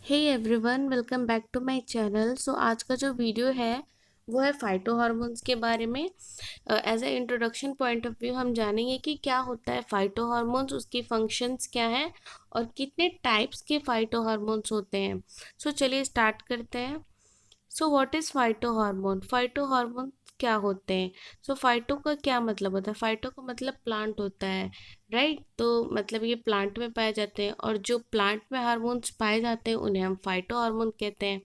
Hey everyone, welcome back to my channel. So आज का जो वीडियो है वो है फाइटो हार्मोन्स के बारे में। As a introduction point of view हम जानेंगे कि क्या होता है फाइटो हार्मोन्स, उसकी फंक्शंस क्या है और कितने टाइप्स के फाइटो हार्मोन्स होते हैं। सो चलिए स्टार्ट करते हैं। So what is phyto hormone? Phyto hormone क्या होते हैं? सो फाइटो का क्या मतलब होता है? फाइटो का मतलब प्लांट होता है, राइट? तो मतलब ये प्लांट में पाए जाते हैं और जो प्लांट में हार्मोन्स पाए जाते हैं उन्हें हम फाइटो हार्मोन कहते हैं।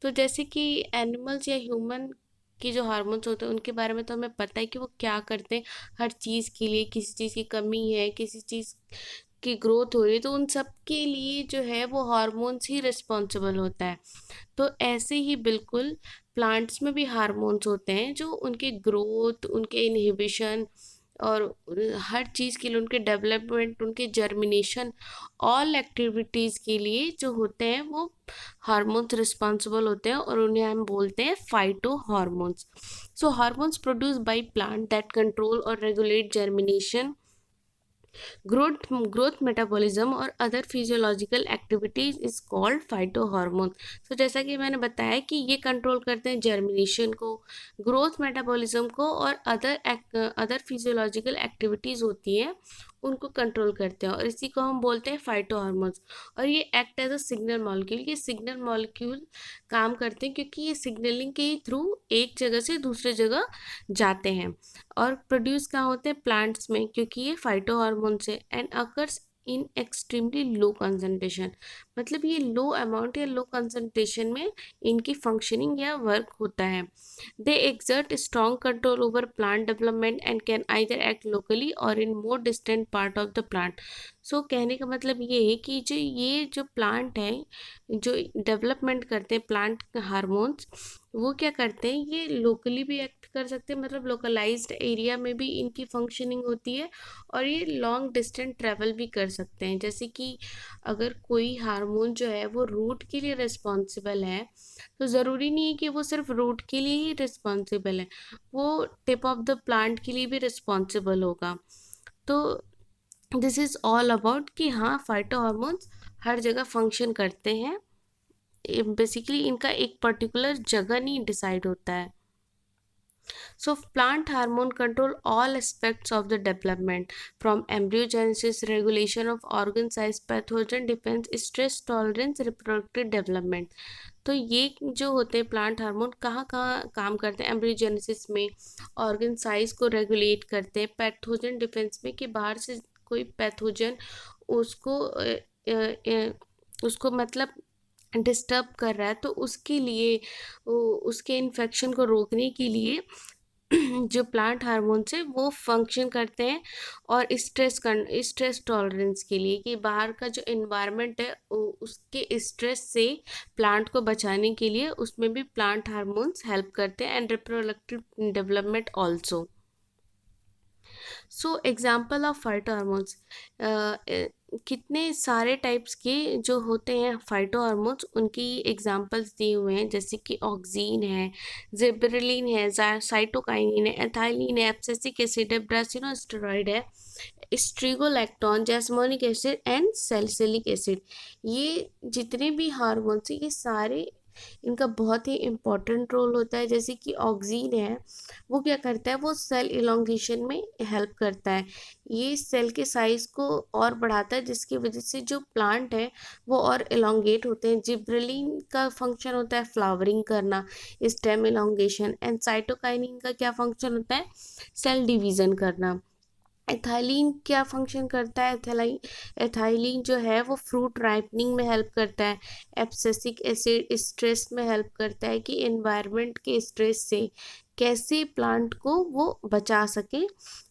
तो जैसे कि एनिमल्स या ह्यूमन की जो हार्मोन्स होते हैं उनके बारे में तो हमें पता है कि वो क्या करते हैं। हर चीज़ के लिए, किसी चीज़ की कमी है, किसी चीज़ की ग्रोथ हो रही है, तो उन सब के लिए जो है वो हार्मोन्स ही रिस्पॉन्सिबल होता है। तो ऐसे ही बिल्कुल प्लांट्स में भी हार्मोन्स होते हैं जो उनके ग्रोथ, उनके इनहिबिशन और हर चीज़ के लिए, उनके डेवलपमेंट, उनके जर्मिनेशन, ऑल एक्टिविटीज़ के लिए जो होते हैं वो हार्मोन्स रिस्पॉन्सिबल होते हैं और उन्हें हम बोलते हैं phytohormones. So hormones produce by plant that control और रेगुलेट जर्मिनेशन, ग्रोथ मेटाबॉलिज्म और other physiological activities is called phytohormone. तो जैसा कि मैंने बताया कि ये कंट्रोल करते हैं जर्मिनेशन को, ग्रोथ मेटाबॉलिज्म को और अदर फिजियोलॉजिकल एक्टिविटीज़ होती हैं उनको कंट्रोल करते हैं और इसी को हम बोलते हैं फाइटोहार्मोन्स। और ये act as a signal molecule, ये सिग्नल मॉलिक्यूल काम करते हैं क्योंकि ये सिग्नलिंग के थ्रू एक जगह से दूसरे जगह जाते हैं। और प्रोड्यूस कहाँ होते हैं? प्लांट्स में, क्योंकि ये फाइटो हार्मोन से and occurs in extremely low concentration. मतलब ये लो अमाउंट या लो कंसंट्रेशन में इनकी फंक्शनिंग या वर्क होता है। They exert strong control over plant development and can either act locally और in more distant part of the plant. So कहने का मतलब ये है कि जो प्लांट है, जो डेवलपमेंट करते हैं प्लांट हार्मोन्स, वो क्या करते हैं, ये लोकली भी एक्ट कर सकते हैं, मतलब लोकलाइज्ड एरिया में भी इनकी फंक्शनिंग होती है और ये लॉन्ग डिस्टेंस ट्रैवल भी कर सकते हैं। जैसे कि अगर कोई हार्मोन जो है वो रूट के लिए रिस्पॉन्सिबल है, तो ज़रूरी नहीं है कि वो सिर्फ रूट के लिए ही रिस्पॉन्सिबल है, वो टिप ऑफ द प्लांट के लिए भी रिस्पॉन्सिबल होगा। तो दिस इज़ ऑल अबाउट कि हाँ, फाइटो हार्मोन्स हर जगह फंक्शन करते हैं। बेसिकली इनका एक पर्टिकुलर जगह नहीं डिसाइड होता है। So plant hormone control all aspects of the development from embryogenesis, regulation of organ size, pathogen defense, stress tolerance, reproductive development। तो ये जो होते हैं प्लांट हार्मोन कहाँ कहाँ काम करते हैं? एम्ब्रियोजेनेसिस में ऑर्गन साइज को रेगुलेट करते हैं, पैथोजन डिफेंस में कि बाहर से कोई पैथोजन उसको उसको मतलब डिस्टर्ब कर रहा है, तो उसके लिए उसके इन्फेक्शन को रोकने के लिए जो प्लांट हार्मोन्स है वो फंक्शन करते हैं। और स्ट्रेस टॉलरेंस के लिए कि बाहर का जो इन्वायरमेंट है उसके स्ट्रेस से प्लांट को बचाने के लिए उसमें भी प्लांट हार्मोन्स हेल्प करते हैं and reproductive development also. So example of phyto hormones, कितने सारे टाइप्स के जो होते हैं फाइटो हार्मोन्स, उनकी एग्जाम्पल्स दिए हुए हैं। जैसे कि ऑक्सीन है, जिबरेलिन है, साइटोकाइनिन है, एथाइलिन है, एब्सिसिक एसिड है, ब्रासिनोस्टेरॉइड है, स्ट्रिगोलैक्टोन, जैस्मोनिक एसिड एंड सैलिसिलिक एसिड। ये जितने भी हार्मोन्स हैं ये सारे, इनका बहुत ही इम्पोर्टेंट रोल होता है। जैसे कि ऑक्सीन है, वो क्या करता है, वो सेल इलोंगेशन में हेल्प करता है, ये सेल के साइज को और बढ़ाता है जिसकी वजह से जो प्लांट है वो और इलोंगेट होते हैं। जिब्रेलिन का फंक्शन होता है फ्लावरिंग करना, स्टेम इलोंगेशन। एंड साइटोकाइनिन का क्या फंक्शन होता है? सेल डिवीजन करना। एथाइलिन क्या फंक्शन करता है? एथाइलिन जो है वो फ्रूट राइपनिंग में हेल्प करता है। एब्सिसिक एसिड स्ट्रेस में हेल्प करता है कि एनवायरनमेंट के स्ट्रेस से कैसे प्लांट को वो बचा सके,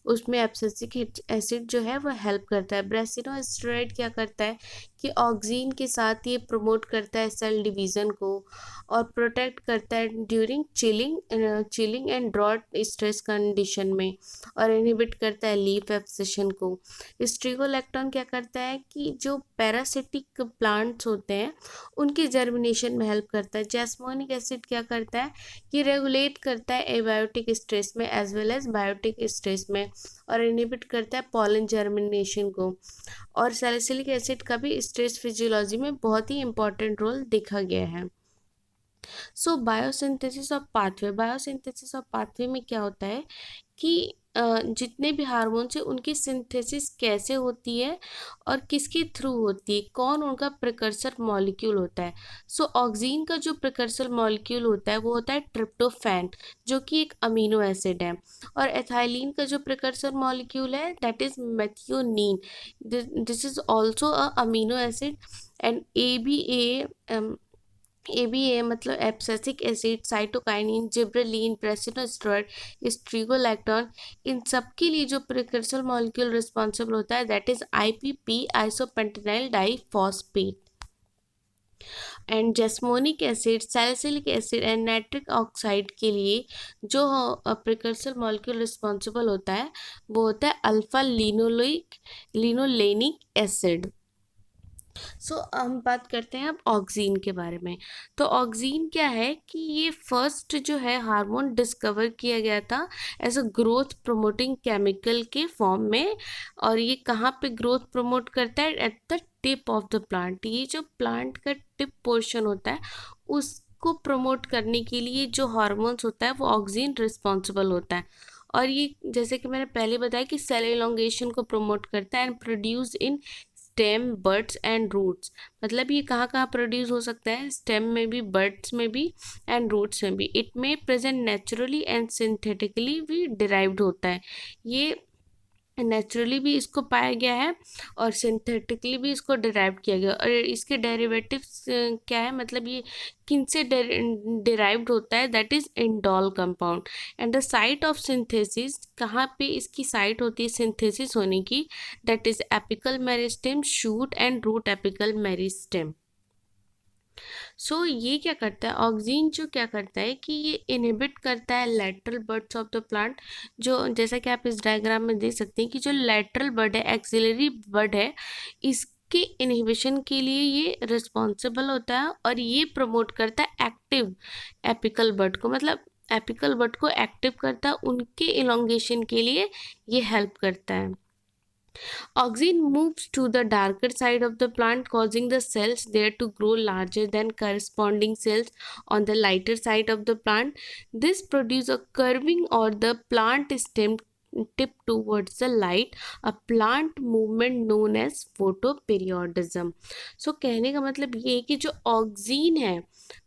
उसमें एब्सिसिक एसिड जो है वो हेल्प करता है। ब्रासिनोस्टेरॉइड क्या करता है कि ऑक्सीन के साथ ये प्रमोट करता है सेल डिवीज़न को और प्रोटेक्ट करता है during chilling and drought stress condition में, और इनहिबिट करता है लीफ एब्सेशन को। स्ट्रिगोलैक्टोन क्या करता है कि जो पैरासिटिक प्लांट्स होते हैं उनकी जर्मिनेशन में हेल्प करता है। जैस्मोनिक एसिड क्या करता है कि रेगुलेट करता है एबायोटिक स्ट्रेस में as well as biotic stress में। और इनहिबिट करता है पॉलन जर्मिनेशन को। और सैलिसिलिक एसिड का भी स्ट्रेस फिजियोलॉजी में बहुत ही इंपॉर्टेंट रोल देखा गया है। So biosynthesis of pathway, biosynthesis of pathway में क्या होता है कि जितने भी हार्मोन्स हैं उनकी सिंथेसिस कैसे होती है और किसके थ्रू होती है, कौन उनका प्रिकर्सर मॉलिक्यूल होता है। सो ऑक्सीन का जो प्रिकर्सर मॉलिक्यूल होता है वो होता है ट्रिप्टोफैन, जो कि एक अमीनो एसिड है। और एथाइलिन का जो प्रिकर्सर मॉलिक्यूल है that is methionine, this is also a amino acid. And ABA मतलब abscisic acid, cytokinin, gibberellin, brassinosteroid, strigolactone, इन सब के लिए जो प्रिकर्सर मॉलिक्यूल रिस्पॉन्सिबल होता है that is IPP, isopentenyl diphosphate. And jasmonic acid, salicylic acid and nitric oxide के लिए जो प्रिकर्सर मॉलिक्यूल रिस्पॉन्सिबल होता है वो होता है अल्फा लिनोलेनिक एसिड। सो हम बात करते हैं अब ऑक्सीन के बारे में। तो ऑक्सीन क्या है कि ये फर्स्ट जो है हार्मोन डिस्कवर किया गया था as a growth promoting chemical के फॉर्म में। और ये कहाँ पे ग्रोथ प्रमोट करता है? At the tip of the plant. ये जो प्लांट का टिप पोर्शन होता है उसको प्रमोट करने के लिए जो हार्मोन्स होता है वो ऑक्सीन रिस्पॉन्सिबल होता है। और ये जैसे कि मैंने पहले बताया कि सेल एलोंगेशन को प्रमोट करता है and produce in stem, buds and roots. मतलब ये कहाँ कहाँ प्रोड्यूस हो सकता है? स्टेम में भी, बर्ड्स में भी एंड रूट्स में भी। इट में प्रेजेंट नेचुरली एंड सिंथेटिकली भी डिराइव्ड होता है। ये नेचुरली भी इसको पाया गया है और सिंथेटिकली भी इसको डिराइव किया गया। और इसके डेरिवेटिव्स क्या है, मतलब ये किन से डिराइव्ड होता है? That is indole compound. And the site of synthesis, कहाँ पे इसकी साइट होती है सिंथेसिस होने की? That is apical meristem, shoot and root apical meristem. So ये क्या करता है, ऑक्सीन जो क्या करता है कि ये इनहिबिट करता है lateral buds of the plant. जो जैसा कि आप इस डायग्राम में देख सकते हैं कि जो लेटरल बड है, एक्सिलरी बड है, इसके इनहिबिशन के लिए ये रिस्पॉन्सिबल होता है और ये प्रमोट करता है एक्टिव एपिकल बड को। मतलब एपिकल बड को एक्टिव करता है, उनके इलोंगेशन के लिए ये हेल्प करता है। Auxin moves to the darker side of the plant, causing the cells there to grow larger than corresponding cells on the lighter side of the plant. This produces a curving or the plant stem tip towards the light, a plant movement known as photoperiodism. So कहने का मतलब ये है कि जो oxygen है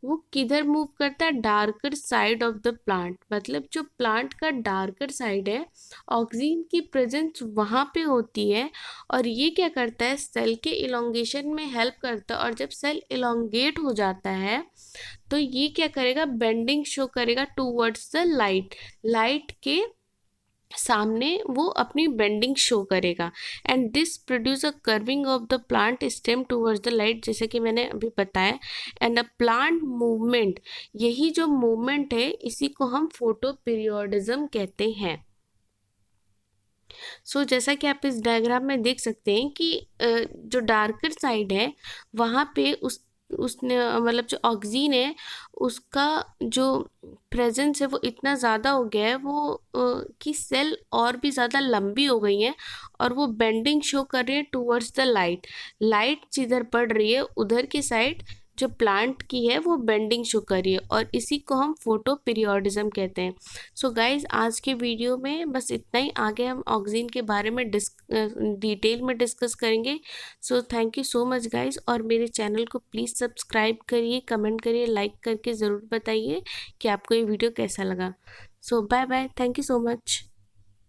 वो किधर मूव करता है? Darker side of the plant. मतलब जो प्लांट का डार्कर साइड है, ऑक्सीन की प्रेजेंस वहाँ पे होती है और ये क्या करता है? सेल के इलोंगेशन में हेल्प करता है। और जब सेल इलोंगेट हो जाता है तो ये क्या करेगा? बेंडिंग शो करेगा टूवर्ड्स द लाइट। लाइट के सामने वो अपनी बेंडिंग शो करेगा। And this produce a curving of the plant stem towards the light, जैसे कि मैंने अभी बताया। एंड अ प्लांट मूवमेंट, यही जो मूवमेंट है इसी को हम फोटो पीरियोडिज्म कहते हैं। सो जैसा कि आप इस डायग्राम में देख सकते हैं कि जो डार्कर साइड है वहाँ पे उसने मतलब जो ऑक्सीन है उसका जो प्रेजेंस है वो इतना ज़्यादा हो गया है वो कि सेल और भी ज़्यादा लंबी हो गई हैं और वो बेंडिंग शो कर रही है टूवर्ड्स द लाइट। लाइट जिधर पड़ रही है उधर की साइड जो प्लांट की है वो बेंडिंग शो कर रही है और इसी को हम फोटो पीरियोडिज्म कहते हैं। सो गाइज आज के वीडियो में बस इतना ही। आगे हम ऑक्सीन के बारे में डिटेल में डिस्कस करेंगे। So thank you so much guys, और मेरे चैनल को प्लीज़ सब्सक्राइब करिए, कमेंट करिए, लाइक करके ज़रूर बताइए कि आपको ये वीडियो कैसा लगा। So bye bye, thank you so much.